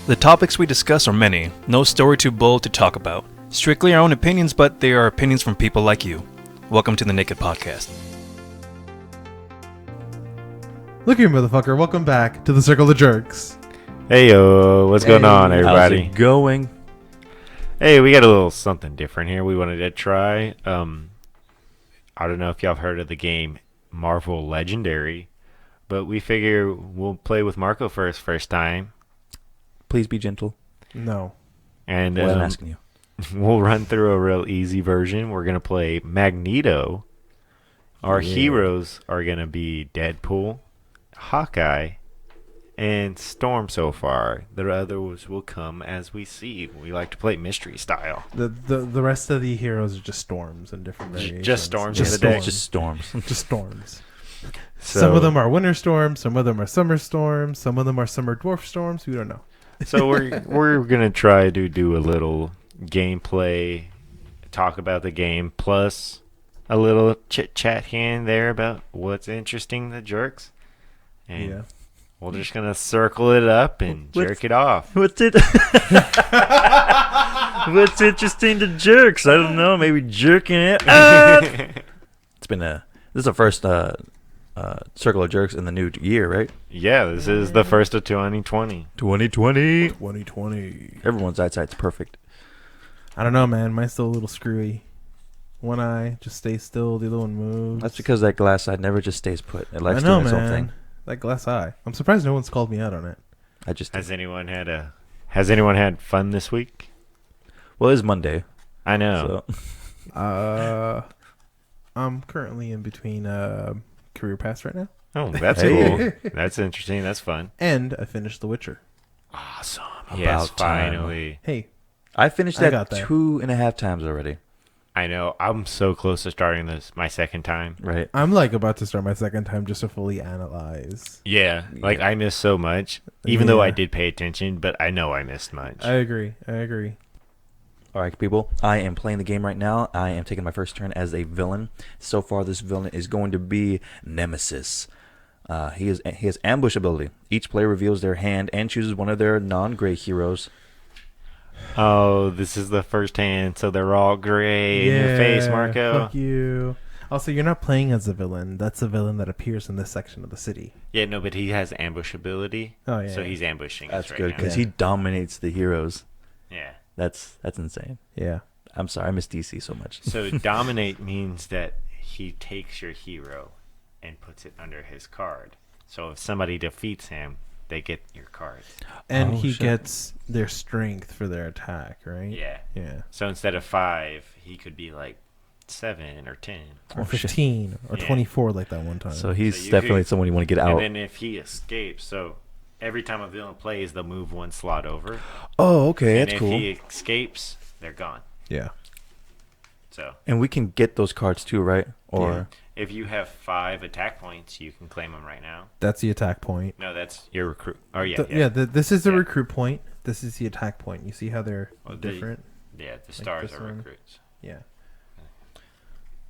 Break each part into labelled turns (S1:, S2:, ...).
S1: The topics we discuss are many, no story too bold to talk about. Strictly our own opinions, but they are opinions from people like you. Welcome to the NAKE'd podcast.
S2: Look here, motherfucker. Welcome back to the Circle of Jerks.
S3: Hey, yo, what's going on, everybody?
S4: How's it going?
S3: Hey, we got a little something different here we wanted to try. I don't know if y'all have heard of the game Marvel Legendary, but we figure we'll play with Marco first time.
S4: Please be gentle.
S2: No.
S3: And
S4: Well, I'm asking you.
S3: we'll run through a real easy version. We're going to play Magneto. Our heroes are going to be Deadpool, Hawkeye, and Storm so far. The others will come as we see. We like to play mystery style.
S2: The rest of the heroes are just storms and different variations.
S3: Just storms
S2: Just
S3: in the deck.
S4: Just storms.
S2: Just storms.
S3: So,
S2: Some of them are winter storms. Some of them are summer storms. Some of them are summer dwarf storms. We don't know.
S3: So we're gonna try to do a little gameplay, talk about the game, plus a little chit chat here and there about what's interesting to jerks, and
S2: Yeah.
S3: we're just gonna circle it up and jerk it off.
S4: What's it? What's interesting to jerks? I don't know. Maybe jerking it up. It's been this is the first Circle of Jerks in the new year, right?
S3: Yeah, this is the first of 2020.
S4: 2020.
S2: 2020.
S4: Everyone's eyesight's perfect.
S2: I don't know, man. Mine's still a little screwy. One eye just stays still. The other one moves.
S4: That's because that glass eye never just stays put. It
S2: I
S4: likes
S2: know,
S4: doing its own
S2: man.
S4: thing.
S2: That glass eye. I'm surprised no one's called me out on it.
S4: I just
S3: Has anyone had fun this week?
S4: well, it's Monday,
S3: I know.
S4: so
S2: I'm currently in between career paths right now,
S3: Oh, that's
S4: Hey.
S3: cool. That's interesting. That's fun.
S2: and I finished The Witcher.
S3: Awesome.
S4: About
S3: Yes,
S4: time.
S3: finally.
S2: Hey,
S4: I finished
S2: I
S4: that
S2: got there.
S4: 2.5 times already.
S3: I know. I'm so close to starting this my second time.
S4: Right.
S2: I'm like about to start my second time just to fully analyze.
S3: Yeah, like
S4: Yeah.
S3: I missed so much, even though I
S2: Yeah.
S3: did pay attention, but I know I missed much.
S2: I agree.
S4: All right, people. I am playing the game right now. I am taking my first turn as a villain. So far, this villain is going to be Nemesis. He has ambush ability. Each player reveals their hand and chooses one of their non-gray heroes.
S3: Oh, this is the first hand, so they're all gray in your face, Marco.
S2: Fuck you. Also, you're not playing as a villain. That's a villain that appears in this section of the city.
S3: Yeah, no, but he has ambush ability.
S2: Oh, yeah,
S3: So
S2: yeah.
S3: he's ambushing
S4: That's
S3: us right
S4: good
S3: now.
S4: because
S2: Yeah.
S4: he dominates the heroes.
S3: Yeah.
S4: That's insane.
S2: Yeah.
S4: I'm sorry, I miss DC so much.
S3: So dominate means that he takes your hero and puts it under his card. So if somebody defeats him, they get your cards.
S2: And
S4: Oh,
S2: he
S4: shit.
S2: gets their strength for their attack, right?
S3: Yeah.
S2: Yeah.
S3: So instead of 5, he could be like 7 or 10.
S2: Or
S4: Oh, shit.
S2: 15 or
S3: Yeah.
S2: 24 like that one time.
S4: So he's
S3: So you
S4: definitely
S3: could-
S4: someone you want to get
S3: And
S4: out.
S3: then if he escapes, so every time a villain plays, they'll move one slot over.
S4: Oh, okay,
S3: And
S4: that's
S3: if
S4: cool.
S3: he escapes, they're gone.
S2: yeah.
S3: So
S4: And we can get those cards too, right? Or
S3: if you have 5 attack points, you can claim them right now.
S2: That's the attack point.
S3: No, that's your recruit. Oh, yeah.
S2: This is the
S3: Yeah.
S2: recruit point. This is the attack point. You see how they're
S3: Well,
S2: different?
S3: Yeah, the stars
S2: this
S3: are
S2: one.
S3: recruits.
S2: Yeah.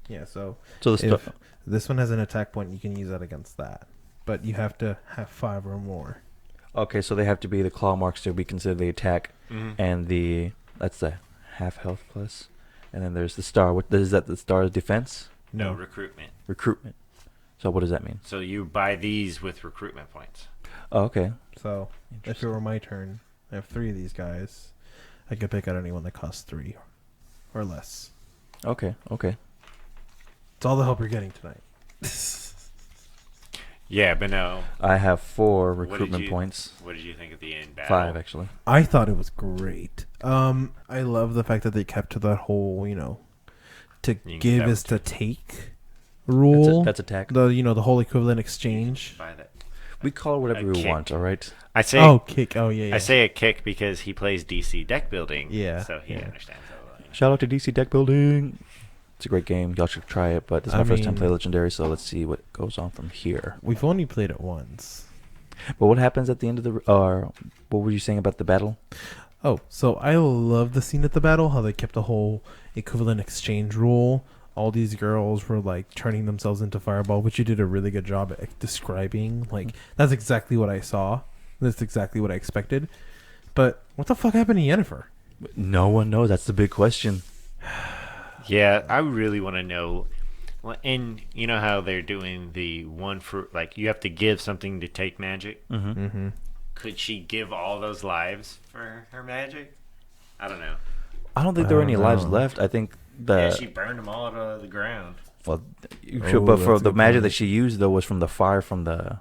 S2: Yeah, so
S4: so the
S2: if
S4: stuff.
S2: this one has an attack point, you can use that against that. But you have to have 5 or more.
S4: Okay, so they have to be the claw marks to be considered the attack, and that's the half health plus, and then there's the star. What is that? The star's defense,
S3: No, recruitment.
S4: recruitment. So what does that mean?
S3: So you buy these with recruitment points.
S4: Oh, okay.
S2: So if it were my turn, I have 3 of these guys. I could pick out anyone that costs 3 or less.
S4: Okay.
S2: It's all the help you're getting tonight.
S3: Yeah, but no.
S4: I have 4
S3: What did
S4: recruitment
S3: you-
S4: points.
S3: What did you think of the end battle?
S4: 5 actually.
S2: I thought it was great. I love the fact that they kept to that whole, to
S3: can
S2: give
S3: get
S2: is to take rule.
S4: That's attack.
S2: the whole equivalent exchange.
S3: Buy that.
S4: We call it whatever
S3: A
S4: we
S3: kick.
S4: want. All right.
S3: I say
S2: Kick. Oh, yeah.
S3: I say a kick because he plays DC deck building.
S2: Yeah,
S3: So he
S2: yeah.
S3: understands all that.
S4: Shout out to DC Deck Building. It's a great game. Y'all should try it. But this is my first time playing Legendary, so let's see what goes on from here.
S2: We've only played it once.
S4: But what happens at the end of the? What were you saying about the battle?
S2: Oh, so I love the scene at the battle, how they kept the whole equivalent exchange rule. All these girls were like turning themselves into Fireball, which you did a really good job at describing. Like, that's exactly what I saw. That's exactly what I expected. But what the fuck happened to Yennefer?
S4: No one knows. That's the big question.
S3: Yeah, I really want to know. Well, and you know how they're doing the one for, like, you have to give something to take magic?
S2: Mm-hmm.
S3: Could she give all those lives for her magic? I don't know.
S4: I don't think there are any lives
S2: know.
S4: left. I think
S3: Yeah, she burned them all to the ground.
S4: well,
S2: Oh,
S4: but for
S2: that's a
S4: the
S2: good
S4: magic
S2: point.
S4: that she used though was from the fire from the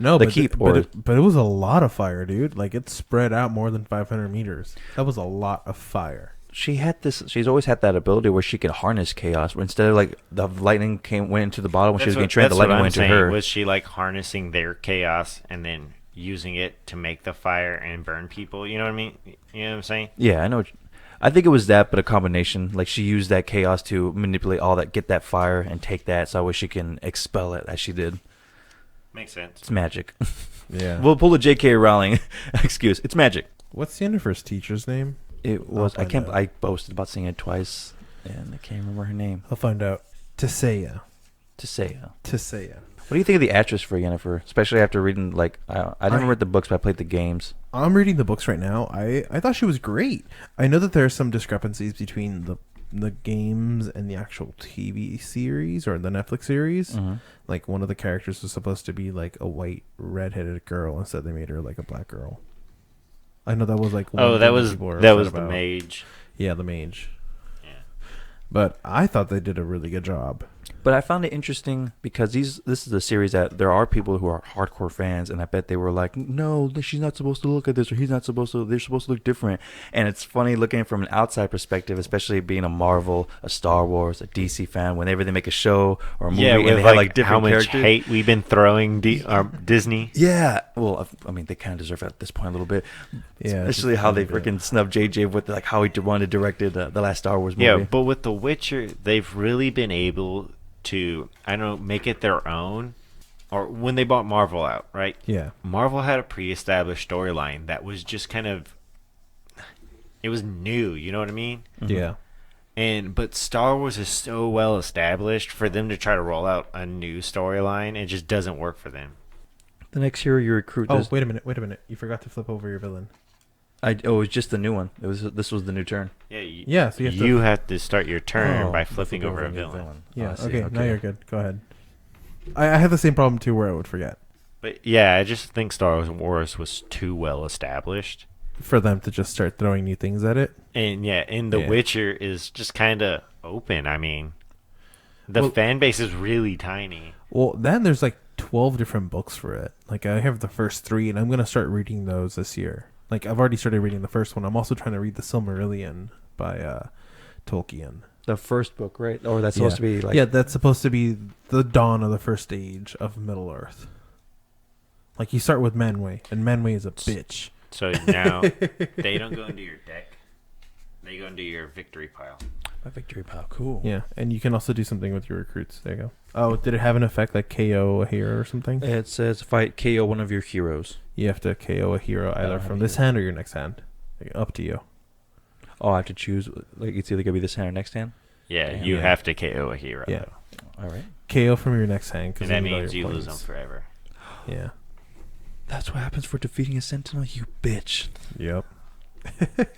S2: No,
S4: The
S2: but
S4: keep,
S2: but,
S4: or-
S2: but it was a lot of fire, dude. Like it spread out more than 500 meters. That was a lot of fire.
S4: she's always had that ability where she could harness chaos. Where instead of like the lightning went into the bottom when she was getting trained, the lightning went into her.
S3: Was she like harnessing their chaos and then using it to make the fire and burn people? You know what I mean? You know what I'm saying?
S4: Yeah, I know. I think it was that, but a combination. Like she used that chaos to manipulate all that, get that fire, and take that, so I wish she can expel it as she did.
S3: Makes sense.
S4: It's magic.
S2: Yeah.
S4: We'll pull a J.K. Rowling excuse. It's magic.
S2: What's Yennefer's teacher's name?
S4: It was. I
S2: find
S4: can't.
S2: out.
S4: I boasted about seeing it twice, and I can't remember her name.
S2: I'll find out. Tisea.
S4: Tisea.
S2: Tisea.
S4: What do you think of the actress for Yennefer, especially after reading like I didn't read the books, but I played the games.
S2: I'm reading the books right now. I thought she was great. I know that there are some discrepancies between the games and the actual TV series or the Netflix series.
S4: Mm-hmm.
S2: Like one of the characters was supposed to be like a white redheaded girl. Instead, they made her like a black girl. I know that was like one
S3: Oh, that
S2: thing
S3: was
S2: people were
S3: that
S2: upset
S3: was the
S2: about.
S3: mage.
S2: Yeah, the mage.
S3: Yeah.
S2: But I thought they did a really good job.
S4: But I found it interesting because this is a series that there are people who are hardcore fans, and I bet they were like, no, she's not supposed to look at this, or he's not supposed to. They're supposed to look different. And it's funny looking from an outside perspective, especially being a Marvel, a Star Wars, a DC fan. Whenever they make a show or a movie,
S3: Yeah,
S4: and
S3: with
S4: they have like different
S3: how much
S4: characters.
S3: hate we've been throwing Disney.
S4: Yeah, well, I mean, they kind of deserve it at this point a little bit.
S2: Yeah,
S4: Especially
S2: just
S4: how
S2: a
S4: they
S2: little bit.
S4: freaking snubbed JJ with like how he wanted directed the last Star Wars movie.
S3: Yeah, but with The Witcher, they've really been able to, I don't know, make it their own. Or when they bought Marvel out, right?
S2: Yeah.
S3: Marvel had a pre-established storyline that was just kind of, it was new, you know what I mean?
S2: Yeah.
S3: But Star Wars is so well established, for them to try to roll out a new storyline, it just doesn't work for them.
S4: The next hero you recruit.
S2: Oh, wait a minute. You forgot to flip over your villain.
S4: It was just the new one. This was the new turn.
S3: Yeah,
S2: Yeah, so you have to-
S3: have to start your turn
S4: Oh,
S3: by flipping
S4: flip
S3: over a
S4: new
S3: villain.
S2: Yeah,
S4: I see,
S2: okay, now you're good. Go ahead. I have the same problem too where I would forget.
S3: But yeah, I just think Star Wars was too well established.
S2: For them to just start throwing new things at it.
S3: And yeah, and The
S2: Yeah.
S3: Witcher is just kind of open. I mean, the
S2: Well-
S3: fan base is really tiny.
S2: Well, then there's like 12 different books for it. Like I have the first 3 and I'm going to start reading those this year. Like I've already started reading the first one. I'm also trying to read The Silmarillion by Tolkien.
S4: The first book, right? Or that's supposed to be like.
S2: Yeah, that's supposed to be the dawn of the first age of Middle Earth. Like you start with Manwë, and Manwë is a bitch.
S3: So now they don't go into your deck; they go into your victory pile.
S4: A victory pile. Cool.
S2: Yeah, and you can also do something with your recruits. There you go. Oh, did it have an effect like KO a hero or something?
S4: It says fight KO one of your heroes.
S2: You have to KO a hero either
S4: don't have
S2: from
S4: a
S2: this
S4: hero.
S2: hand or your next hand. Like, up to you.
S4: Oh, I have to choose. Like it's either gonna be this hand or next hand.
S3: Yeah,
S4: Damn.
S3: you
S2: Yeah.
S3: have to KO a hero.
S2: Yeah.
S4: All right.
S2: KO from your next hand. 'Cause
S3: And that
S2: you need all
S3: means
S2: your
S3: you lose them
S2: points.
S3: forever.
S2: Yeah.
S4: That's what happens for defeating a sentinel. You bitch.
S2: Yep.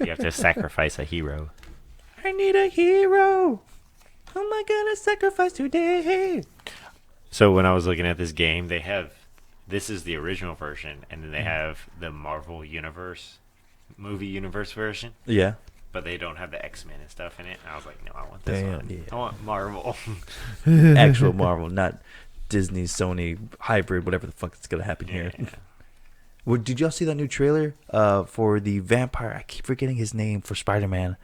S3: You have to sacrifice a hero.
S4: I need a hero. Who am I gonna sacrifice today?
S3: So when I was looking at this game, they have, this is the original version, and then they have the Marvel Universe, movie universe version,
S4: Yeah.
S3: but they don't have the X-Men and stuff in it. And I was like, no, I want this
S2: Damn.
S3: one.
S4: Yeah.
S3: I want Marvel.
S4: Actual Marvel, not Disney, Sony hybrid, whatever the fuck is gonna happen here.
S3: Yeah.
S4: Well, did y'all see that new trailer for the vampire? I keep forgetting his name for Spider-Man.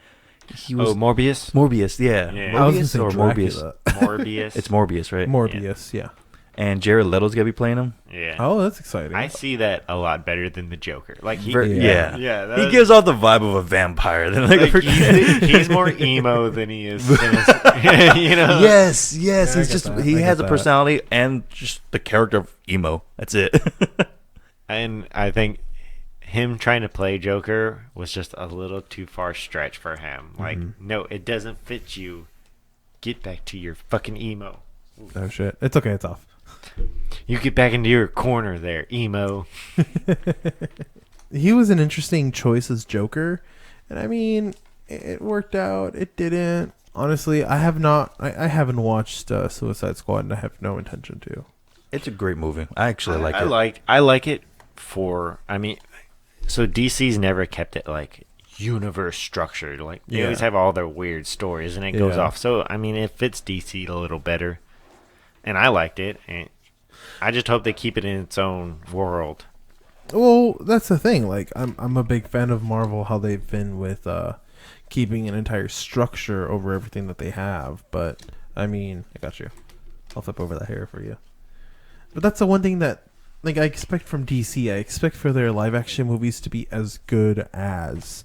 S4: He was
S3: Morbius?
S4: Morbius, yeah.
S3: Yeah.
S2: I was gonna
S4: Morbius
S2: say
S4: or
S2: Dracula.
S4: Morbius?
S3: Morbius.
S4: It's Morbius, right?
S2: Morbius, yeah.
S4: And Jared Leto's gonna be playing him.
S3: Yeah.
S2: Oh, that's exciting.
S3: I see that a lot better than the Joker. Like he,
S4: Yeah.
S3: yeah.
S4: He gives off the vibe of a vampire. Than like a
S3: he's more emo than he is. You know.
S4: Yes,
S2: Yeah, I
S4: he's
S2: get
S4: just
S2: that.
S4: he
S2: I
S4: has
S2: get
S4: a
S2: that.
S4: personality and just the character of emo. That's it.
S3: And I think him trying to play Joker was just a little too far stretch for him. Like, no, it doesn't fit you. Get back to your fucking emo.
S2: Oh, shit. It's okay. It's off.
S3: You get back into your corner there, emo.
S2: he was an interesting choice as Joker, and I mean, it worked out. It didn't. Honestly, I haven't watched Suicide Squad, and I have no intention to.
S4: It's a great movie. I actually like it.
S3: I like it for. I mean, so DC's never kept it like universe structured. Like they always have all their weird stories, and it goes off. So I mean, it fits DC a little better, and I liked it. And I just hope they keep it in its own world.
S2: Well, that's the thing. Like, I'm a big fan of Marvel, how they've been with keeping an entire structure over everything that they have. But I mean, I got you. I'll flip over that hair for you. But that's the one thing that, like, I expect from DC. I expect for their live action movies to be as good as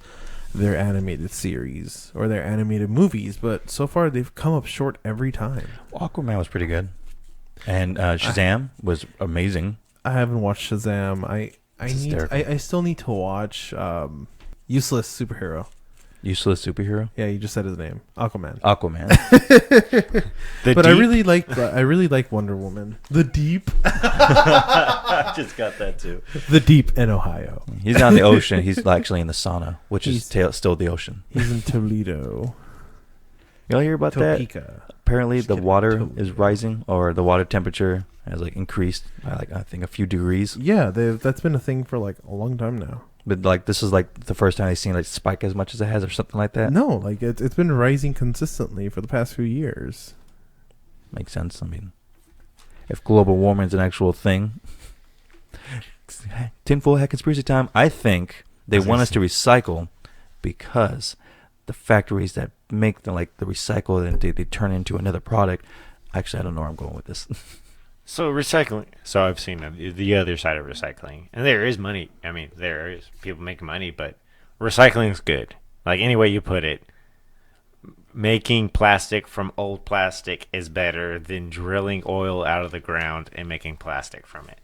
S2: their animated series or their animated movies. But so far, they've come up short every time.
S4: Aquaman was pretty good, and Shazam was amazing.
S2: I haven't watched Shazam. I still need to watch Useless Superhero.
S4: Useless Superhero?
S2: Yeah, you just said his name. Aquaman.
S3: But
S2: I really like Wonder Woman. The Deep.
S4: I just got that too.
S2: The Deep in Ohio.
S4: He's not in the ocean. He's actually in the sauna, which is still the ocean.
S2: He's in Toledo.
S4: Y'all hear about
S2: Topeka.
S4: that? Apparently
S2: Just
S4: the
S2: kidding.
S4: water
S2: Toledo.
S4: is rising, or the water temperature has like increased by like I think a few degrees.
S2: Yeah, that's been a thing for like a long time now.
S4: But like this is like the first time I've seen like spike as much as it has, or something like that.
S2: No, like it's been rising consistently for the past few years.
S4: Makes sense. I mean, if global warming is an actual thing, tinfoil hat conspiracy time. I think they want us to recycle because the factories that make the recycle and they turn into another product. Actually, I don't know where I'm going with this.
S3: So recycling. So I've seen the other side of recycling, and there is money. I mean, there is people making money, but recycling is good. Like any way you put it, making plastic from old plastic is better than drilling oil out of the ground and making plastic from it.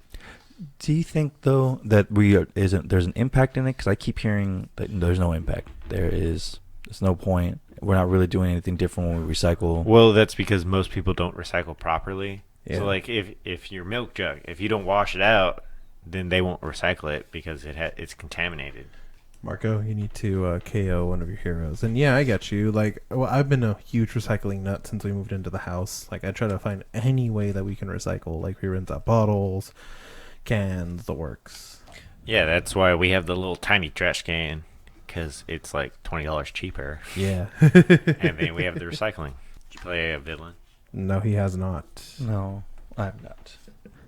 S4: Do you think though that there's an impact in it? Because I keep hearing that there's no impact. There's no point. We're not really doing anything different when we recycle.
S3: Well, that's because most people don't recycle properly.
S2: Yeah.
S3: So like if your milk jug, if you don't wash it out, then they won't recycle it because it's contaminated.
S2: Marco, you need to KO one of your heroes. And yeah, I got you. Like, well, I've been a huge recycling nut since we moved into the house. Like, I try to find any way that we can recycle. Like, we rinse out bottles, cans, the works.
S3: Yeah, that's why we have the little tiny trash can, because it's like $20 cheaper.
S2: Yeah.
S3: And then we have the recycling. Did you play a villain?
S2: No, he has not.
S4: No, I have not.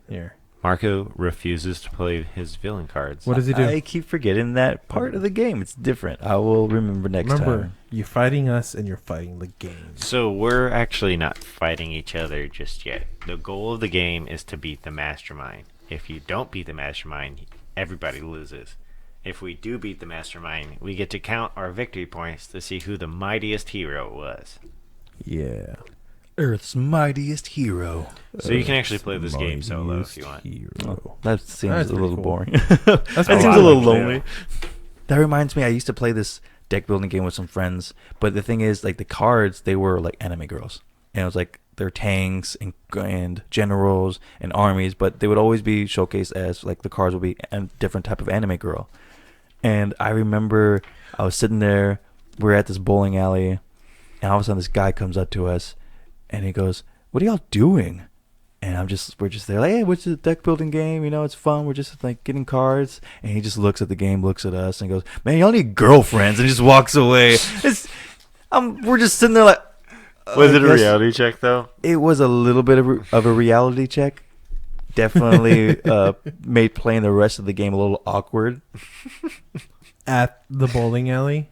S2: Here.
S3: Marco refuses to play his villain cards.
S2: What does he do?
S4: I keep forgetting that part of the game. It's different. I will remember next time.
S2: You're fighting us and you're fighting the game.
S3: So we're actually not fighting each other just yet. The goal of the game is to beat the mastermind. If you don't beat the mastermind, everybody loses. If we do beat the mastermind, we get to count our victory points to see who the mightiest hero was.
S2: Yeah.
S4: Earth's mightiest hero.
S3: So you can actually play this game solo if you want.
S2: Hero.
S4: That seems
S2: That's
S4: a little
S2: pretty cool.
S4: boring.
S2: That
S4: That seems
S3: lot
S4: a little
S3: like
S4: lonely. That reminds me, I used to play this deck building game with some friends, but the thing is, like the cards, they were like anime girls, and it was like they're tanks and generals and armies, but they would always be showcased as like the cards would be a different type of anime girl. And I remember I was sitting there, we're at this bowling alley, and all of a sudden this guy comes up to us, and he goes, "What are y'all doing?" And we're just there like, "Hey, what's the deck building game? You know, it's fun. We're just like getting cards." And he just looks at the game, looks at us, and goes, "Man, y'all need girlfriends," and just walks away. We're just sitting there like.
S3: Was it a
S4: guess
S3: reality check though?
S4: It was a little bit of a reality check. Definitely made playing the rest of the game a little awkward.
S2: At the bowling alley?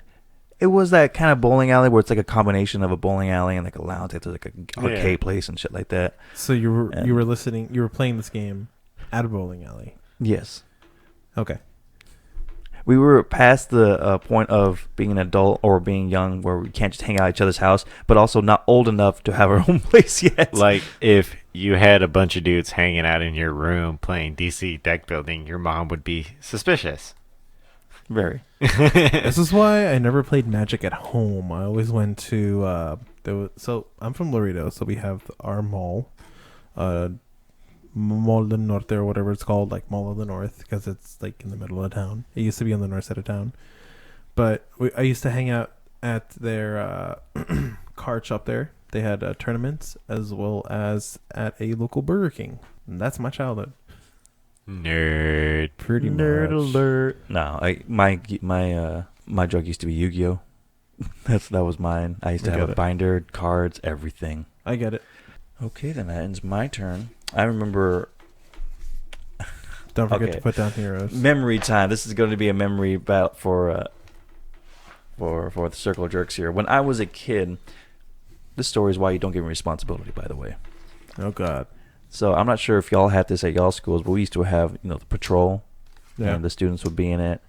S4: It was that kind of bowling alley where it's like a combination of a bowling alley and like a lounge. It's like an arcade place and shit like that.
S2: So you were playing this game at a bowling alley?
S4: Yes.
S2: Okay.
S4: We were past the point of being an adult or being young where we can't just hang out at each other's house, but also not old enough to have our own place yet.
S3: Like if you had a bunch of dudes hanging out in your room playing DC deck building, your mom would be suspicious.
S4: Very.
S2: This is why I never played Magic at home. I always went to so I'm from Laredo, so we have our mall, Mall del Norte or whatever it's called, like Mall of the North, because it's like in the middle of town. It used to be on the north side of town, but I used to hang out at their card shop there. They had tournaments as well as at a local Burger King. And that's my childhood.
S3: Nerd.
S2: Pretty
S4: Nerd
S2: much.
S4: alert. No, my drug used to be Yu-Gi-Oh. That was mine. I used to
S2: I
S4: have
S2: get
S4: a
S2: it.
S4: binder, cards, everything.
S2: I get it.
S4: Okay, then that ends my turn. I remember
S2: Don't forget
S4: Okay.
S2: to put down heroes.
S4: memory time. This is going to be a memory battle for the circle of jerks here. When I was a kid, this story is why you don't give me responsibility, by the way.
S2: Oh God.
S4: So I'm not sure if y'all had this at y'all schools, but we used to have, the patrol,
S2: Yeah.
S4: and the students would be in it.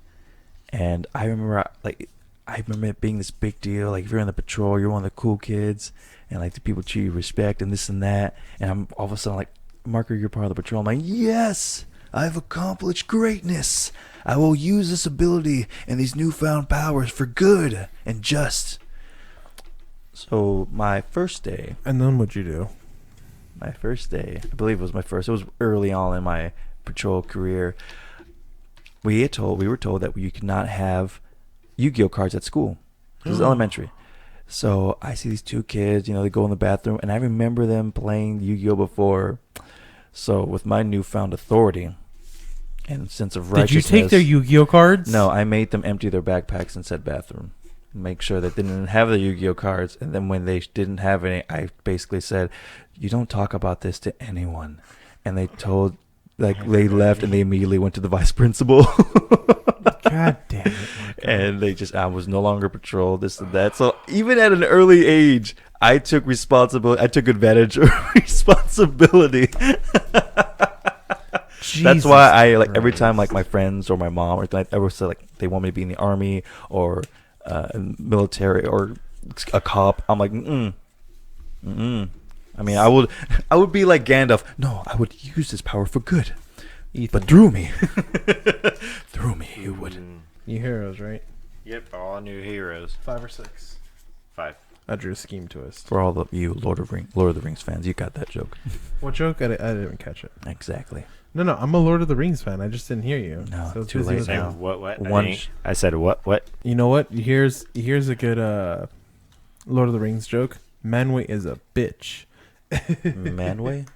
S4: And I remember, it being this big deal. Like, if you're in the patrol, you're one of the cool kids, and like the people treat you with respect and this and that. And I'm all of a sudden like, Marker, you're part of the patrol. I'm like, yes, I've accomplished greatness. I will use this ability and these newfound powers for good and just. So my first day,
S2: And then what'd you do?
S4: I believe it was my first. It was early on in my patrol career. We were told that you could not have Yu-Gi-Oh cards at school. This was elementary. So I see these two kids, they go in the bathroom, and I remember them playing Yu-Gi-Oh before. So with my newfound authority and sense of
S2: Did
S4: righteousness,
S2: you take their Yu-Gi-Oh cards?
S4: No, I made them empty their backpacks in said bathroom. Make sure that they didn't have the Yu-Gi-Oh cards, and then when they didn't have any, I basically said, "You don't talk about this to anyone." And they they left, and they immediately went to the vice principal.
S2: God damn it. Marco.
S4: And I was no longer patrol, this and that. So even at an early age, I took responsibility. I took advantage of responsibility. That's why I every time my friends or my mom or I ever said they want me to be in the army or military or a cop, I'm like, I mean, I would be like Gandalf. No, I would use this power for good.
S2: Ethan.
S4: But through me, you would.
S2: You heroes, right?
S3: Yep, all new heroes.
S2: 5 or 6.
S3: 5.
S2: I drew a scheme twist.
S4: For all of you Lord of the Rings fans, you got that joke.
S2: What joke? I didn't catch it.
S4: Exactly.
S2: No, I'm a Lord of the Rings fan. I just didn't hear you.
S4: No,
S2: I was
S4: too
S2: busy
S4: late
S2: with
S4: now.
S2: that.
S3: What? I said what?
S2: You know what? Here's a good Lord of the Rings joke. Manwë is a bitch.
S4: Manwë?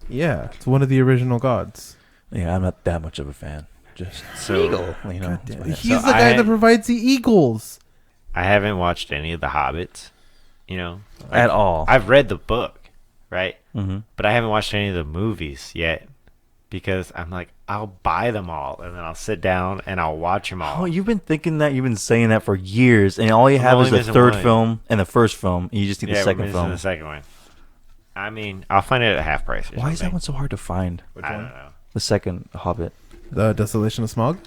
S2: Yeah, it's one of the original gods.
S4: Yeah, I'm not that much of a fan. Just
S3: So
S4: eagle,
S2: God damn it.
S4: that's
S2: He's
S3: So
S2: the guy
S3: I-
S2: that provides the eagles.
S3: I haven't watched any of the Hobbits.
S4: at all.
S3: I've read the book, right?
S4: Mm-hmm.
S3: But I haven't watched any of the movies yet because I'm like, I'll buy them all and then I'll sit down and I'll watch them all.
S4: Oh, you've been thinking that. You've been saying that for years, and all you
S3: I'm
S4: have
S3: only
S4: is the
S3: missing
S4: third
S3: one.
S4: film and the first film. And you just need
S3: yeah,
S4: the
S3: we're
S4: second
S3: missing
S4: film.
S3: the second one. I mean, I'll find it at half price. Or
S4: Why is that
S3: something.
S4: one so hard to find?
S2: Which
S3: I
S2: one?
S3: don't know.
S4: The second Hobbit.
S2: The Desolation of Smog?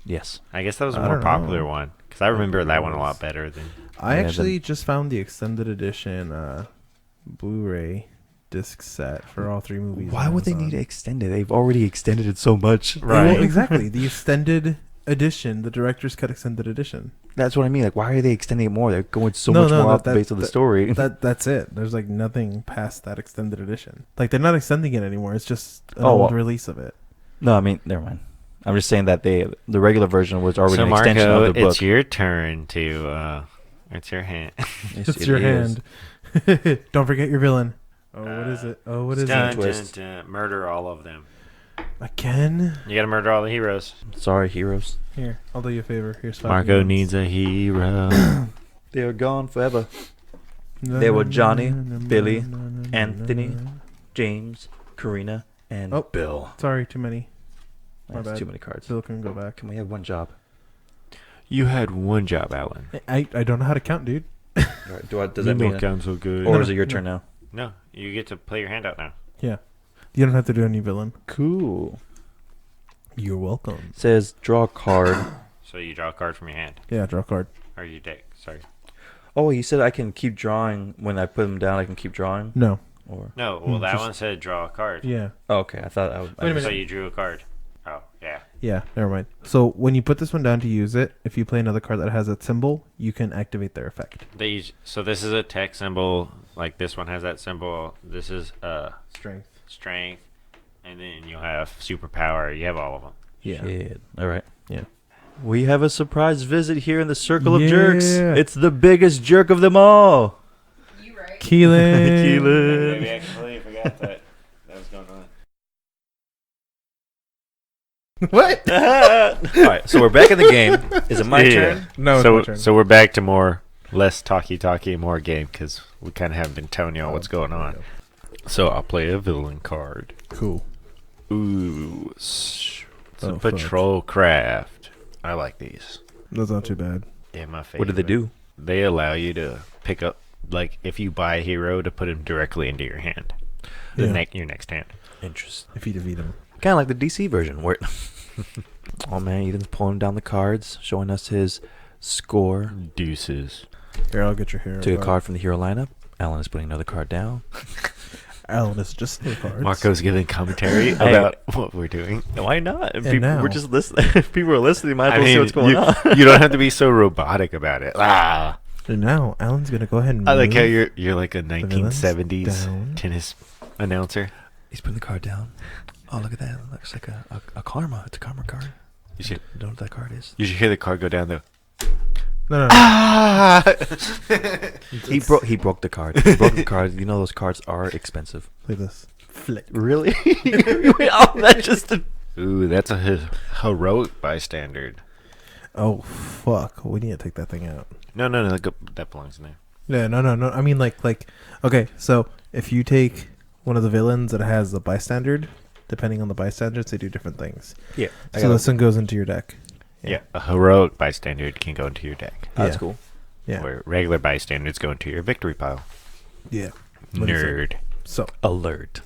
S4: Yes.
S3: I guess that was a
S2: I
S3: more
S2: don't
S3: popular
S2: know.
S3: one because I remember that one a lot better than.
S2: I
S4: Yeah,
S2: actually just found the extended edition Blu-ray disc set for all 3 movies.
S4: Why
S2: on
S4: would they
S2: Amazon.
S4: need to extend it? They've already extended it so much.
S2: Well, exactly. The extended edition, the director's cut extended edition.
S4: That's what I mean. Like, why are they extending it more? They're going so much more off the base of the story.
S2: That's it. There's like nothing past that extended edition. Like they're not extending it anymore. It's just an
S4: Oh,
S2: old
S4: well.
S2: release of it.
S4: No, I mean, never mind. I'm just saying that the regular version was already
S3: So
S4: an extension
S3: Marco,
S4: of the book.
S3: it's your turn to. It's your hand.
S4: Yes,
S2: It's
S4: it
S2: your
S4: is.
S2: hand. Don't forget your villain. Oh, what is it? Oh, what is
S3: Dun,
S2: it?
S4: Twist.
S3: dun, dun. Murder all of them.
S2: Again?
S3: You gotta murder all the heroes.
S4: Sorry, heroes.
S2: Here, I'll do you a favor. Here's 5
S3: Marco
S2: heroes.
S3: needs a hero.
S4: They are gone forever. They were Johnny, Billy, Anthony, James, Karina, and
S2: Oh.
S4: Bill.
S2: Sorry, too many. My
S4: That's
S2: bad.
S4: too many cards.
S2: Bill can go back.
S4: Can we have one job?
S3: You had one job, Alan.
S2: I don't know how to count, dude.
S4: All right, does that
S3: You
S4: mean
S3: don't count so good.
S4: or
S2: No,
S4: is it your
S2: no.
S4: turn now?
S3: No, you get to play your hand out now.
S2: Yeah. You don't have to do any villain.
S4: Cool.
S2: You're welcome.
S4: Says draw a card.
S3: So you draw a card from your hand
S2: Yeah, draw a card.
S3: or your deck. Sorry.
S4: Oh, you said I can keep drawing when I put them down. I can keep drawing.
S2: No.
S4: Or
S3: No, well that
S2: just-
S3: one said draw a card.
S2: Yeah.
S4: oh, okay, I thought I would.
S2: Wait a minute.
S3: So you drew a card. Oh yeah.
S2: Yeah, never mind. So when you put this one down to use it, if you play another card that has that symbol, you can activate their effect.
S3: So this is a tech symbol. Like this one has that symbol. This is
S2: Strength.
S3: strength. And then you'll have superpower. You have all of them.
S2: Yeah.
S4: Shit. All right.
S2: Yeah.
S4: We have a surprise visit here in the Circle of Jerks.
S2: Yeah.
S4: It's the biggest jerk of them all.
S5: You right.
S2: Kielyn.
S4: Kielyn.
S3: Maybe I completely forgot that was going on.
S2: What?
S4: All right, so we're back in the game. Is it my
S3: Yeah.
S4: turn?
S2: No,
S3: so,
S2: it's my turn.
S3: so we're back to less talky, more game, because we kind of haven't been telling y'all what's going on. So I'll play a villain card.
S2: Cool.
S3: Ooh, it's a
S2: Oh, fuck.
S3: patrol craft. I like these.
S2: That's not too bad.
S3: They're my favorite.
S4: What do they do?
S3: They allow you to pick up, like, if you buy a hero, to put him directly into your hand.
S2: Yeah.
S3: Your next hand.
S4: Interesting.
S2: If you defeat him.
S4: Kind of like the DC version, where oh man, Ethan's pulling down the cards, showing us his score.
S3: Deuces.
S2: Here, I'll get your hero.
S4: Took a card from the hero lineup. Alan is putting another card down.
S2: Alan is just the cards.
S3: Marco's giving commentary
S4: Hey.
S3: about what we're doing.
S4: Why not?
S2: And now-
S4: we're just listening. If people are listening, might as well see what's going
S3: you,
S4: on.
S3: you don't have to be so robotic about it. Ah.
S2: And now, Alan's going to go ahead and
S3: I like how
S2: move.
S3: you're like a
S2: villains
S3: 1970s
S2: down.
S3: tennis announcer.
S4: He's putting the card down. Oh, look at that. It looks like a karma. It's a karma card.
S3: You should
S4: Don't know what that card is.
S3: you should hear the card go down though.
S2: No.
S3: Ah!
S4: He broke the card. He broke the card. You know those cards are expensive.
S2: Look at this. Flick.
S4: Really? Oh, that just
S3: Ooh, that's a heroic bystander.
S2: Oh, fuck. We need to take that thing out.
S3: No, that belongs in there.
S2: Yeah, no. I mean, like, okay, so if you take one of the villains that has the bystander, depending on the bystanders, they do different things.
S4: yeah.
S2: So this one goes into your deck.
S3: Yeah, a heroic bystander can go into your deck.
S4: That's
S2: Yeah.
S4: cool.
S2: Yeah.
S3: Where regular bystanders go into your victory pile.
S2: Yeah. What is it?
S3: Nerd.
S2: So,
S4: Alert.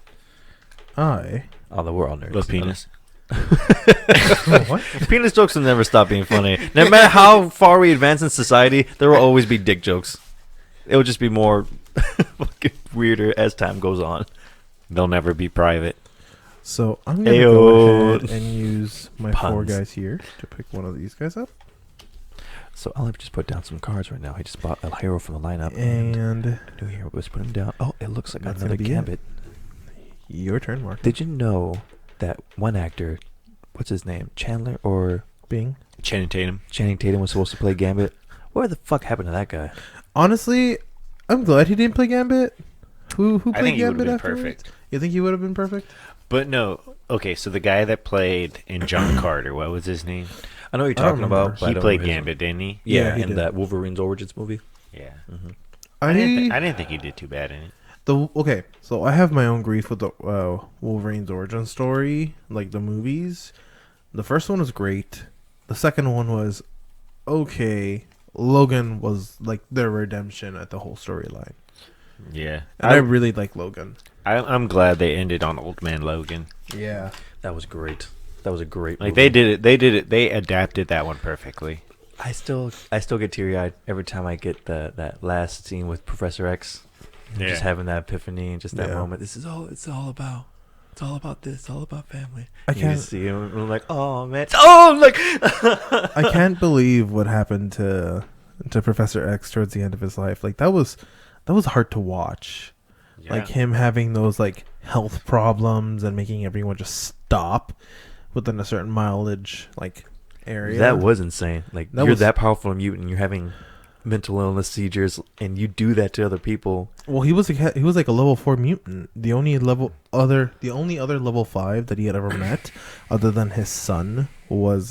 S2: I...
S4: Although we're all nerds.
S3: Love penis.
S2: What?
S4: Penis jokes will never stop being funny. No matter how far we advance in society, there will always be dick jokes. It will just be more fucking weirder as time goes on.
S3: They'll never be private.
S2: So, I'm going to go
S4: Ayo.
S2: ahead and use my four
S4: Puns.
S2: guys here to pick one of these guys up.
S4: So I'll just put down some cards right now. I just bought a hero from the lineup. And
S2: And
S4: new hero. Let's put him down. Oh, it looks like
S2: That's
S4: another
S2: gonna be it.
S4: gambit.
S2: your turn, Mark.
S4: Did you know that one actor, what's his name, Chandler or
S2: Bing.
S3: Channing Tatum.
S4: Channing Tatum, was supposed to play Gambit? Where the fuck happened to that guy?
S2: Honestly, I'm glad he didn't play Gambit. Who
S3: I
S2: played
S3: think he would've
S2: Gambit
S3: been
S2: afterwards?
S3: perfect.
S2: You think he would have been perfect?
S3: But no, okay, so the guy that played in John Carter, what was his name?
S4: I know what you're
S2: I don't
S4: talking about.
S2: remember.
S4: but I
S3: He
S4: don't
S3: played
S4: know his-
S3: Gambit, didn't he?
S4: Yeah,
S2: Yeah, he
S4: in
S2: did.
S4: that Wolverine's Origins movie.
S3: Yeah.
S4: Mm-hmm.
S3: I didn't think he did too bad in it.
S2: Okay, so I have my own grief with the Wolverine's origin story, like the movies. The first one was great. The second one was okay. Logan was like their redemption at the whole storyline,
S3: Yeah.
S2: and I really like Logan.
S3: I'm glad they ended on Old Man Logan.
S2: Yeah,
S4: That was great. That was a great
S3: Like
S4: movie.
S3: they did it. They adapted that one perfectly.
S4: I still get teary eyed every time I get that last scene with Professor X. Just having that epiphany and just that
S2: Yeah.
S4: moment. This is all it's all about. It's all about this. It's all about family.
S2: I
S4: You
S2: can't-
S4: just see him and I'm like, oh man, like
S2: I can't believe what happened to Professor X towards the end of his life. Like that was hard to watch.
S3: Yeah.
S2: Like him having those like health problems and making everyone just stop within a certain mileage like area.
S4: that was insane. Like
S2: That
S4: you're
S2: was-
S4: that powerful a mutant, you're having mental illness seizures, and you do that to other people.
S2: Well, he was like a level 4 mutant. The only other level 5 that he had ever met, other than his son, was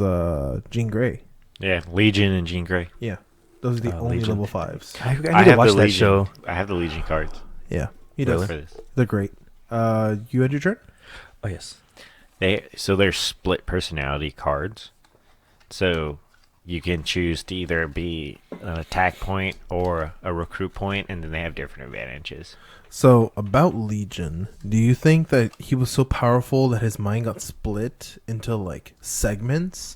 S2: Jean Grey.
S3: Yeah, Legion and Jean Grey.
S2: Yeah, those are the only
S4: Legion.
S2: level 5s.
S4: I need
S3: I
S4: to
S3: have
S4: watch
S3: the
S4: that
S3: Legion.
S4: show.
S3: I have the Legion cards.
S2: Yeah, he
S3: for
S2: does.
S3: this.
S2: They're great. You had your turn.
S4: Oh yes.
S3: They're split personality cards. So you can choose to either be an attack point or a recruit point, and then they have different advantages.
S2: So about Legion, do you think that he was so powerful that his mind got split into like segments,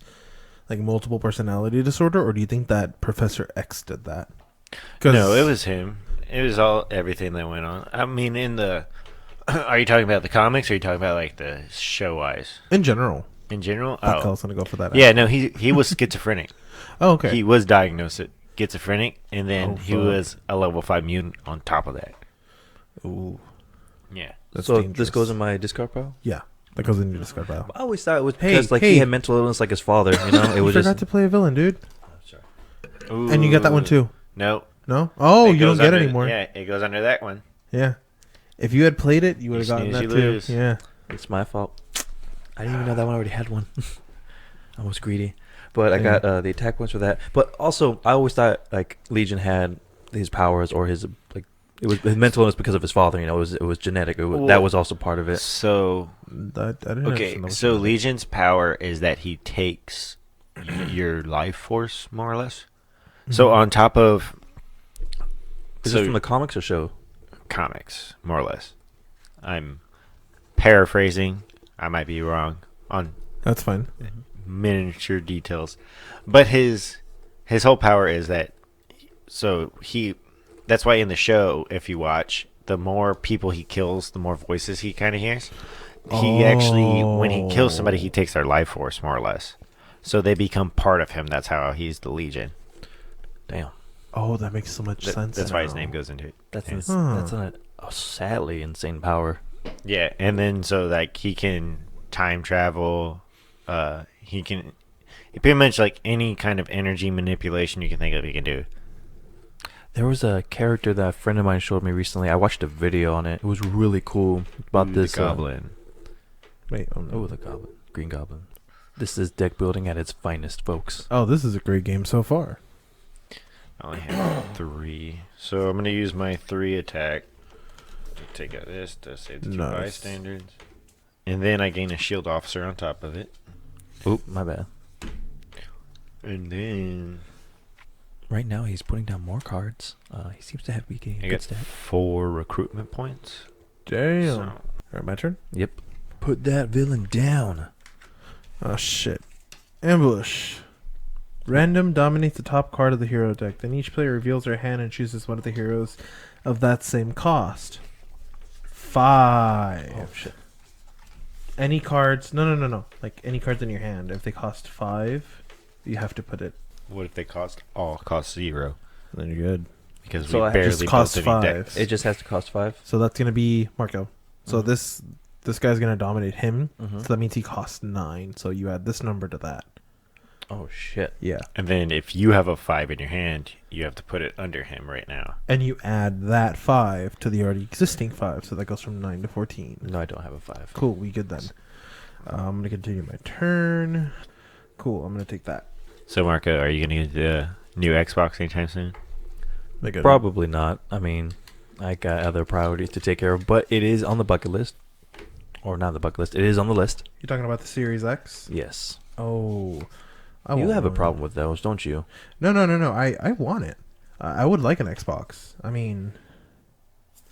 S2: like multiple personality disorder, or do you think that Professor X did that?
S3: No, it was him. It was everything that went on. I mean, in the are you talking about the comics, or are you talking about like the show wise?
S2: in general.
S3: In general?
S2: I thought I was gonna go for that.
S3: Yeah, no, he was schizophrenic.
S2: Oh, okay.
S3: He was diagnosed with schizophrenic, and then
S2: Oh,
S3: he
S2: fuck.
S3: was a level 5 mutant on top of that.
S2: Ooh,
S3: Yeah.
S2: that's
S4: so
S2: dangerous.
S4: this goes in my discard pile.
S2: Yeah. That goes into discard pile.
S4: I always thought it was
S2: Hey,
S4: because
S2: hey.
S4: he had mental illness like his father. You know, it
S2: You
S4: was
S2: forgot
S4: just.
S2: to play a villain, dude.
S4: Sorry.
S2: And you got that one too.
S3: No.
S2: No? Oh,
S3: It
S2: you don't
S3: goes
S2: get
S3: under,
S2: it anymore.
S3: Yeah, it goes under that one.
S2: Yeah. If you had played it, you would have
S3: You
S2: gotten
S3: snooze,
S2: that
S3: you
S2: too.
S3: lose.
S2: Yeah.
S4: It's my fault. I didn't even know that one already had one. I was greedy, but I got the attack points for that. But also, I always thought like Legion had his powers or his like it was his mental illness because of his father. You know, it was genetic. That was also part of it.
S3: So
S2: I didn't
S3: okay,
S2: understand that
S3: so
S2: was-
S3: Legion's power is that he takes your life force more or less. So on top of
S4: Is this from the comics or show?
S3: comics, more or less. I'm paraphrasing. I might be wrong on
S2: That's fine.
S3: miniature details, but his whole power is that. So that's why in the show, if you watch, the more people he kills, the more voices he kind of hears. He actually, when he kills somebody, he takes their life force more or less. So they become part of him. That's how he's the Legion.
S4: Damn,
S2: Oh, that makes so much sense.
S3: That's why his
S2: now.
S3: name goes into it.
S4: that's
S3: Yeah.
S4: that's a sadly insane power.
S3: Yeah, and then so like he can time travel. He pretty much like any kind of energy manipulation you can think of, he can do.
S4: There was a character that a friend of mine showed me recently. I watched a video on it. It was really cool about this
S3: the Goblin.
S2: Wait. Oh, no.
S4: Oh, the Goblin, Green Goblin. This is deck building at its finest, folks.
S2: Oh, this is a great game so far.
S3: I only have 3, so I'm gonna use my 3 attack to take out this to save the 2
S2: Nice.
S3: bystanders, and then I gain a shield officer on top of it,
S4: Oop, my bad.
S3: and then
S4: Right now, he's putting down more cards. He seems to have
S3: I
S4: good
S3: got
S4: stat.
S3: 4 recruitment points.
S2: Damn.
S3: So,
S2: All right, my turn.
S4: Yep. Put that villain down.
S2: Oh shit. Ambush. Random dominates the top card of the hero deck. Then each player reveals their hand and chooses one of the heroes of that same cost. 5.
S4: Oh shit.
S2: Any cards? No. Like any cards in your hand. If they cost 5, you have to put it.
S3: what if they cost 0?
S2: Then you're good.
S3: Because
S4: So
S3: we
S4: I
S3: barely
S2: just
S3: built
S2: cost
S3: any
S2: 5.
S3: decks.
S4: It just has to cost 5.
S2: So that's gonna be Marco. So
S4: Mhm.
S2: this guy's gonna dominate him.
S4: Mhm.
S2: So that means he costs 9. So you add this number to that.
S4: Oh shit.
S2: Yeah.
S3: And then if you have a 5 in your hand, you have to put it under him right now.
S2: And you add that 5 to the already existing 5. So that goes from 9 to 14.
S4: No, I don't have a 5.
S2: Cool, we good then. I'm gonna continue my turn. Cool, I'm gonna take that.
S3: So Marco, are you gonna get the new Xbox anytime soon?
S2: Make it
S4: Probably not. I mean, I got other priorities to take care of, but it is on the bucket list. Or not the bucket list. It is on the list.
S2: You're talking about the Series X?
S4: Yes.
S2: Oh, I
S4: You
S2: want
S4: have a
S2: one.
S4: problem with those, don't you?
S2: No. I want it. I would like an Xbox. I mean,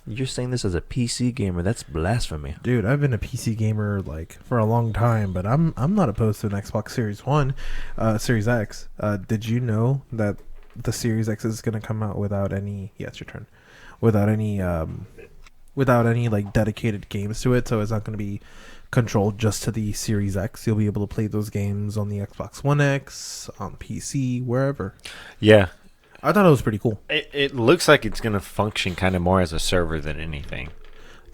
S4: You're saying this as a PC gamer. That's blasphemy.
S2: dude, I've been a PC gamer like for a long time, but I'm not opposed to an Xbox Series Series X. Did you know that the Series X is gonna come out without any? Yeah, it's your turn. Without any like dedicated games to it, so it's not gonna be controlled just to the Series X. You'll be able to play those games on the Xbox One X, on PC, wherever.
S3: Yeah.
S2: I thought it was pretty cool.
S3: It looks like it's gonna function kind of more as a server than anything.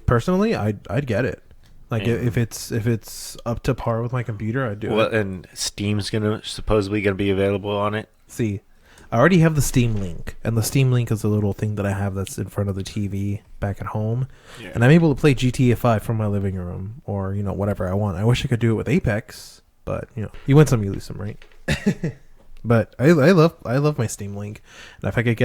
S2: Personally, I'd get it. Like
S3: And-
S2: if it's up to par with my computer, I'd do
S3: Well,
S2: it.
S3: and Steam's supposedly gonna be available on it.
S2: See, I already have the Steam Link, and the Steam Link is a little thing that I have that's in front of the TV back at home, and I'm able to play GTA 5 from my living room or whatever I want. I wish I could do it with Apex, but you win some, you lose some, right? But I love my Steam Link, and if I could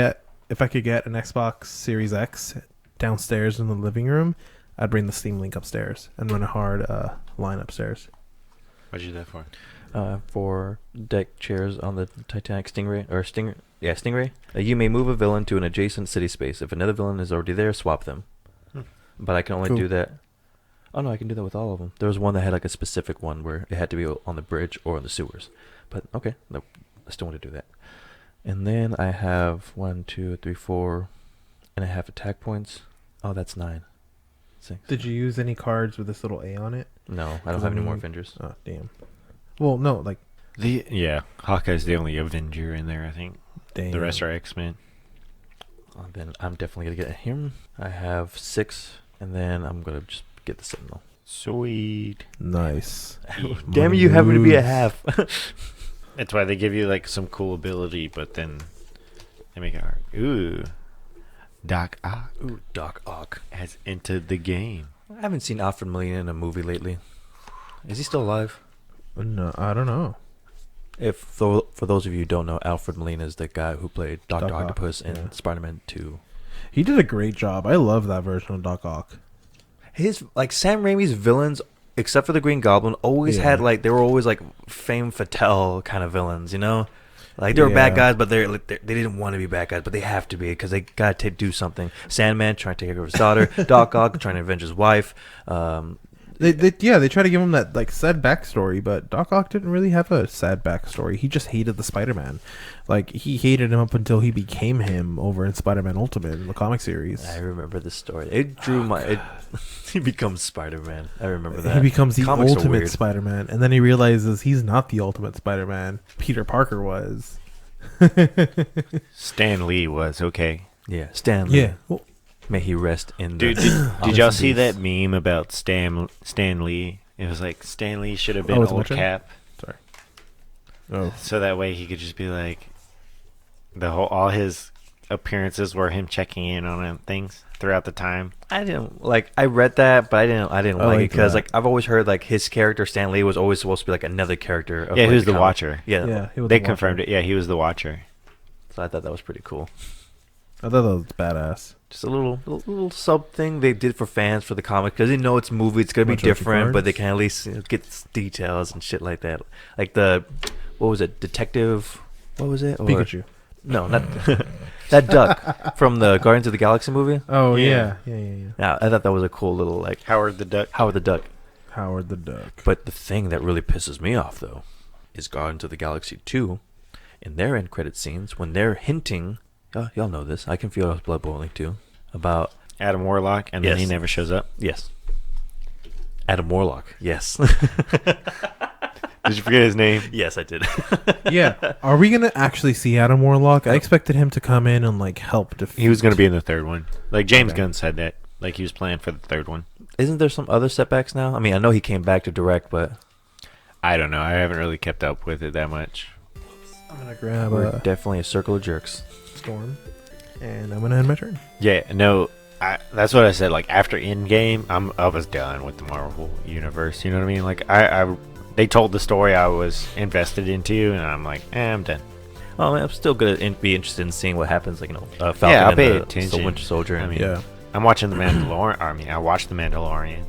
S2: get an Xbox Series X downstairs in the living room, I'd bring the Steam Link upstairs and run a hard line upstairs.
S3: What'd you do that for?
S4: For deck chairs on the Titanic Stingray. You may move a villain to an adjacent city space. If another villain is already there, swap them. But I can only
S2: Cool.
S4: do that. Oh no, I can do that with all of them. There was one that had like a specific one where it had to be on the bridge or in the sewers. But okay, no, I still want to do that. And then I have 1, 2, 3, 4, and I have attack points. Oh, that's 9. 6.
S2: Did you use any cards with this little A on it?
S4: No, I don't have any more Avengers.
S2: Oh, damn. Well, no, like,
S3: Hawkeye's the only Avenger in there, I think.
S2: damn.
S3: The rest are X-Men.
S4: Then I'm definitely gonna get him. I have 6, and then I'm gonna just get the Sentinel.
S3: Sweet.
S2: Nice.
S4: Damn it, you happen to be a half.
S3: That's why they give you like some cool ability, but then they make it hard. Ooh. Doc Ock
S4: Ooh, Doc Ock.
S3: has entered the game.
S4: I haven't seen Alfred Molina in a movie lately. Is he still alive?
S2: No, I don't know.
S4: For those of you who don't know, Alfred Molina is the guy who played Dr.
S2: Doc Ock,
S4: Octopus in
S2: yeah.
S4: Spider-Man 2.
S2: He did a great job. I love that version of Doc Ock.
S4: His Sam Raimi's villains, except for the Green Goblin, always
S2: Yeah.
S4: had they were always like femme fatale kind of villains, you know? Like they were bad
S2: Yeah.
S4: guys, but they didn't want to be bad guys, but they have to be because they got to do something. Sandman trying to take care of his daughter, Doc Ock trying to avenge his wife.
S2: They try to give him that like sad backstory, but Doc Ock didn't really have a sad backstory. He just hated the Spider-Man. Like he hated him up until he became him over in Spider-Man Ultimate in the comic series.
S4: I remember this story. It drew he becomes Spider-Man. I remember that.
S2: He becomes the
S4: Comics are
S2: ultimate
S4: weird.
S2: Spider-Man, and then he realizes he's not the ultimate Spider-Man. Peter Parker was.
S3: Stan Lee was okay.
S4: Yeah, Stanley.
S2: Yeah. Well,
S4: May he rest in
S3: Dude,
S4: the
S3: did y'all
S2: Rest in
S3: see
S2: peace.
S3: that meme about Stan Lee? It was like Stan Lee should have been
S2: Oh, it's my
S3: old
S2: turn?
S3: Cap,
S2: sorry. Oh.
S3: so that way he could just be like all his appearances were him checking in on him, things throughout the time.
S4: I didn't I read that, but I didn't like it
S2: like
S4: because
S2: that.
S4: I've always heard his character Stan Lee was always supposed to be like another character. Of,
S3: Yeah,
S4: like,
S3: who's the
S4: comic.
S3: Watcher?
S4: Yeah,
S2: Yeah, he was
S3: They
S2: the
S3: confirmed
S2: Watcher.
S3: it. Yeah, he was the Watcher.
S4: so I thought that was pretty cool.
S2: I thought that was badass.
S4: Just a little sub thing they did for fans for the comic because they know it's a movie, it's gonna be
S2: Bunch of rookie
S4: different, but they
S2: cards.
S4: can at least get details and shit like that. Like what was it, Detective? What was it? Or-
S2: Pikachu.
S4: No, not that duck from the Guardians of the Galaxy movie.
S2: Oh
S3: Yeah.
S2: yeah.
S4: Yeah, I thought that was a cool little
S3: Howard the Duck.
S4: Howard the Duck.
S2: Howard the Duck.
S4: But the thing that really pisses me off, though, is Guardians of the Galaxy 2, in their end credit scenes, when they're hinting, y'all know this, I can feel his blood boiling too, about,
S3: Adam Warlock, and then he
S4: Yes.
S3: never shows up.
S4: yes, Adam Warlock, yes.
S3: Did you forget his name?
S4: Yes, I did.
S2: Yeah. Are we gonna actually see Adam Warlock? I expected him to come in and like help defeat.
S3: He was going to be in the third one. Like James
S2: Okay.
S3: Gunn said that. Like he was planned for the third one.
S4: Isn't there some other setbacks now? I mean, I know he came back to direct, but
S3: I don't know. I haven't really kept up with it that much.
S2: I'm gonna grab
S4: we're
S2: a
S4: definitely a circle of jerks.
S2: storm, and I'm gonna end my turn.
S3: Yeah, no. That's what I said. Like after Endgame, I was done with the Marvel universe. You know what I mean? Like they told the story I was invested into, and I'm like, I'm done.
S4: Oh, I'm still gonna be interested in seeing what happens, Falcon
S3: Yeah, I'll
S4: and
S3: pay
S4: the
S3: attention.
S4: Winter Soldier.
S3: I mean,
S2: Yeah.
S3: I'm watching the Mandalorian. I watched the Mandalorian.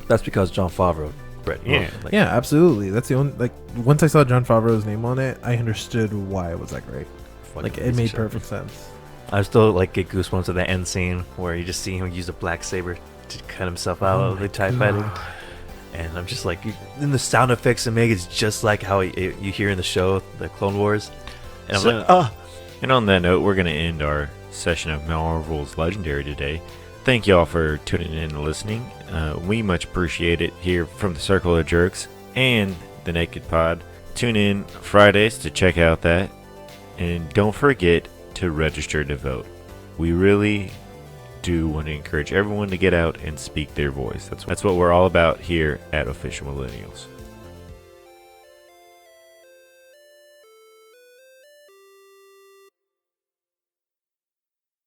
S4: That's because Jon Favreau read.
S3: Yeah.
S2: Yeah, absolutely. That's the only once I saw Jon Favreau's name on it, I understood why it was that great. Like it made perfect sense.
S4: I still get goosebumps at the end scene where you just see him use a black saber to cut himself out of the TIE fighter. And I'm just in the sound effects and make it's just like how you hear in the show, the Clone Wars. And I'm
S3: So- And on that note, we're going to end our session of Marvel's Legendary today. Thank y'all for tuning in and listening. We much appreciate it here from the Circle of Jerks and the Naked Pod. Tune in Fridays to check out that. And don't forget to register to vote. We really do want to encourage everyone to get out and speak their voice. That's what we're all about here at Official Millennials.